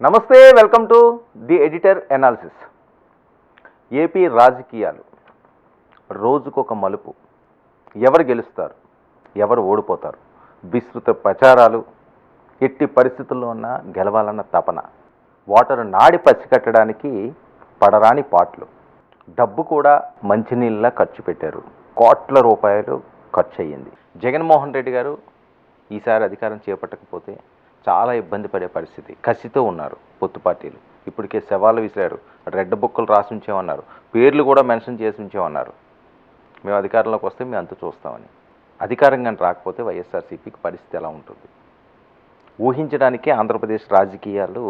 నమస్తే, welcome to the editor analysis. AP రాజకీయాలు రోజుకొక మలుపు. ఎవరు గెలుస్తారు, ఎవరు ఓడిపోతారు, విస్తృత ప్రచారాలు, ఎట్టి పరిస్థితుల్లో ఉన్న గెలవాలన్న తపన, ఓటరు నాడి పసికట్టడానికి పడరాని పాటలు, డబ్బు కూడా మంచినీళ్ళ ఖర్చు పెట్టారు. కోట్ల రూపాయలు ఖర్చు అయ్యింది. జగన్మోహన్ రెడ్డి గారు ఈసారి అధికారం చేపట్టకపోతే చాలా ఇబ్బంది పడే పరిస్థితి. కసితో ఉన్నారు పొత్తు పార్టీలు. ఇప్పటికే సవాళ్ళు విసిరారు. రెడ్ బుక్కులు రాసి ఉంచేమన్నారు, పేర్లు కూడా మెన్షన్ చేసి ఉంచేమన్నారు. మేము అధికారంలోకి వస్తే మేము అంత చూస్తామని. అధికారంగా రాకపోతే వైఎస్ఆర్సీపీకి పరిస్థితి ఎలా ఉంటుంది ఊహించడానికే ఆంధ్రప్రదేశ్ రాజకీయాలు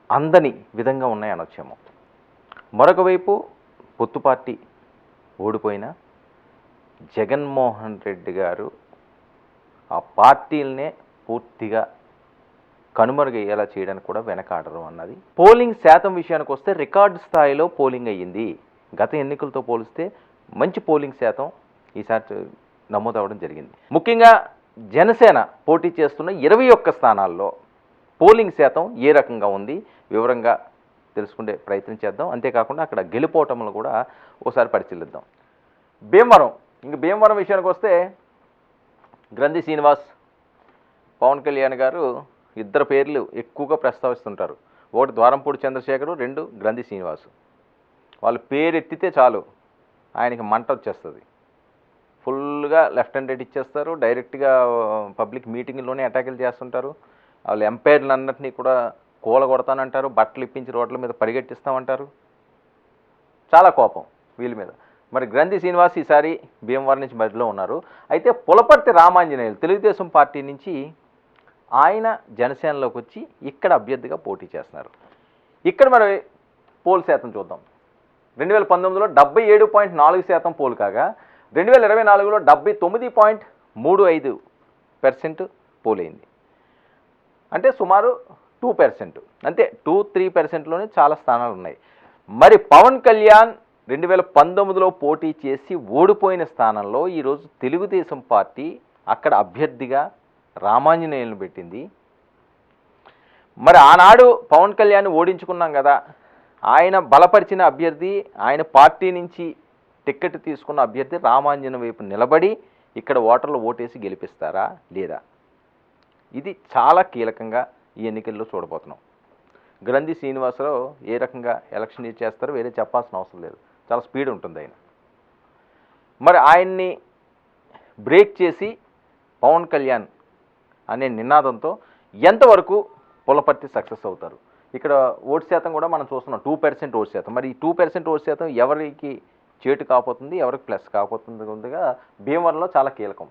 అందని విధంగా ఉన్నాయనొచ్చేమో. మరొక వైపు పొత్తు పార్టీ ఓడిపోయినా జగన్మోహన్ రెడ్డి గారు ఆ పార్టీలనే పూర్తిగా కనుమరుగయ్యేలా చేయడానికి కూడా వెనకాడరు అన్నది. పోలింగ్ శాతం విషయానికి వస్తే రికార్డు స్థాయిలో పోలింగ్ అయ్యింది. గత ఎన్నికలతో పోలిస్తే మంచి పోలింగ్ శాతం ఈసారి నమోదవడం జరిగింది. ముఖ్యంగా జనసేన పోటీ చేస్తున్న 21 స్థానాల్లో పోలింగ్ శాతం ఏ రకంగా ఉంది వివరంగా తెలుసుకునే ప్రయత్నం చేద్దాం. అంతేకాకుండా అక్కడ గెలుపోవటంలో కూడా ఒకసారి పరిశీలిద్దాం. భీమవరం విషయానికి వస్తే గ్రంథి శ్రీనివాస్, పవన్ కళ్యాణ్ గారు ఇద్దరు పేర్లు ఎక్కువగా ప్రస్తావిస్తుంటారు. ఒకటి ద్వారంపూడి చంద్రశేఖరు, 2 గ్రంథి శ్రీనివాసు. వాళ్ళు పేరు ఎత్తితే చాలు ఆయనకి మంట వచ్చేస్తుంది. ఫుల్గా లెఫ్ట్ అండ్ రైట్ ఇచ్చేస్తారు. డైరెక్ట్గా పబ్లిక్ మీటింగ్లోనే అటాకులు చేస్తుంటారు. వాళ్ళు ఎంపైర్లు అన్నింటినీ కూడా కూలగొడతానంటారు, బట్టలు ఇప్పించి రోడ్ల మీద పరిగెట్టిస్తామంటారు. చాలా కోపం వీళ్ళ మీద. మరి గ్రంథి శ్రీనివాస్ ఈసారి భీమవరం నుంచి మధ్యలో ఉన్నారు. అయితే పులపర్తి రామాంజనేయులు తెలుగుదేశం పార్టీ నుంచి ఆయన జనసేనలోకి వచ్చి ఇక్కడ అభ్యర్థిగా పోటీ చేస్తున్నారు. ఇక్కడ మరి పోల్ శాతం చూద్దాం. 2019లో 77.4% పోలు కాగా 2024లో 79.35% పోలైంది. అంటే సుమారు 2%. అంతే, 2-3%లోనే చాలా స్థానాలు ఉన్నాయి. మరి పవన్ కళ్యాణ్ 2019లో పోటీ చేసి ఓడిపోయిన స్థానంలో ఈరోజు తెలుగుదేశం పార్టీ అక్కడ అభ్యర్థిగా రామాంజనేయులను పెట్టింది. మరి ఆనాడు పవన్ కళ్యాణ్ ఓడించుకున్నాం కదా, ఆయన బలపరిచిన అభ్యర్థి, ఆయన పార్టీ నుంచి టిక్కెట్ తీసుకున్న అభ్యర్థి రామాంజన వైపు నిలబడి ఇక్కడ ఓటర్లు ఓటేసి గెలిపిస్తారా లేదా? ఇది చాలా కీలకంగా ఈ ఎన్నికల్లో చూడబోతున్నాం. గ్రంథి శ్రీనివాసరావు ఏ రకంగా ఎలక్షన్ చేస్తారో వేరే చెప్పాల్సిన అవసరం లేదు. చాలా స్పీడ్ ఉంటుంది ఆయన. మరి ఆయన్ని బ్రేక్ చేసి పవన్ కళ్యాణ్ అనే నినాదంతో ఎంతవరకు పులపర్తి సక్సెస్ అవుతారు? ఇక్కడ ఓటు శాతం కూడా మనం చూస్తున్నాం, 2% ఓటు శాతం. మరి ఈ 2% ఓటు శాతం ఎవరికి చేటు కాకపోతుంది, ఎవరికి ప్లస్ కాకపోతుంది ఉందిగా భీమవరంలో చాలా కీలకం.